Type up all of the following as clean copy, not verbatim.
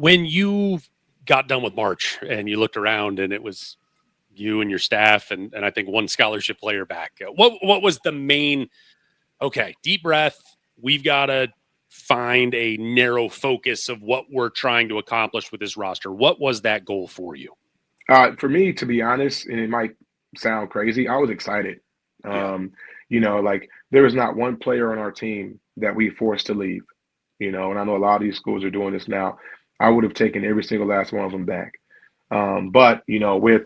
When you got done with March and you looked around and it was you and your staff and I think one scholarship player back, what was the main, okay, deep breath, we've got to find a narrow focus of what we're trying to accomplish with this roster. What was that goal for you? For me, to be honest, and it might sound crazy, I was excited. Yeah. Like there was not one player on our team that we forced to leave. And I know a lot of these schools are doing this now. I would have taken every single last one of them back. But with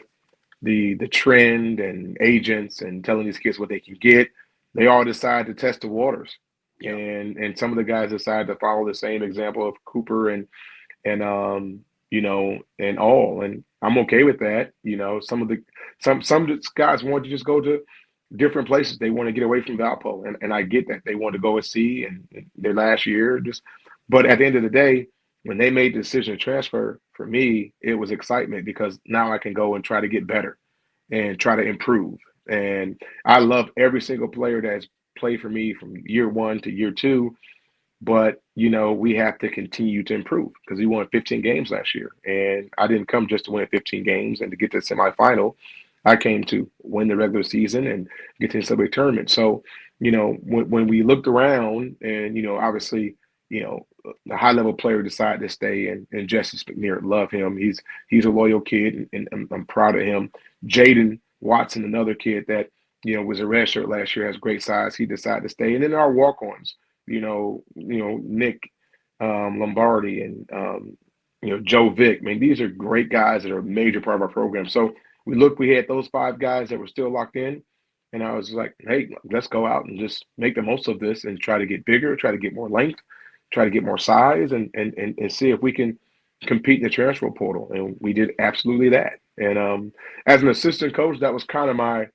the trend and agents and telling these kids what they can get, they all decide to test the waters. Yeah. And some of the guys decide to follow the same example of Cooper and all. And I'm okay with that. Some guys want to just go to different places. They want to get away from Valpo, and I get that they want to go and see and their last year. But at the end of the day, when they made the decision to transfer, for me, it was excitement because now I can go and try to get better and try to improve. And I love every single player that's played for me from year one to year two. But we have to continue to improve because we won 15 games last year, and I didn't come just to win 15 games and to get to the semifinal. I came to win the regular season and get to the subway tournament. So, when we looked around, and obviously, the high level player decided to stay, and Jesse McNair, love him. He's a loyal kid, and I'm proud of him. Jaden Watson, another kid that was a redshirt last year, has great size. He decided to stay, and then our walk-ons Nick Lombardi and Joe Vick. I mean, these are great guys that are a major part of our program. So we had those five guys that were still locked in, and I was like, hey, let's go out and just make the most of this and try to get bigger, try to get more length, try to get more size, and see if we can compete in the transfer portal. And we did absolutely that. And as an assistant coach, that was kind of my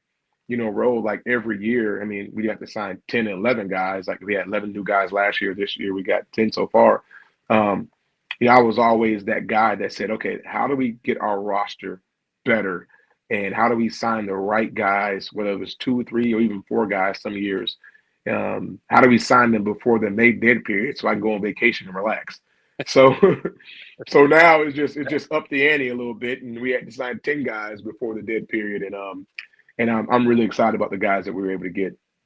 role. Like every year. I mean, we have to sign 10 and 11 guys. Like we had 11 new guys last year. This year we got 10 so far. Um, I was always that guy that said, okay, how do we get our roster better? And how do we sign the right guys, whether it was two, three, or even four guys some years? How do we sign them before the May dead period so I can go on vacation and relax? So so now it's just up the ante a little bit, and we had to sign 10 guys before the dead period, and I'm really excited about the guys that we were able to get.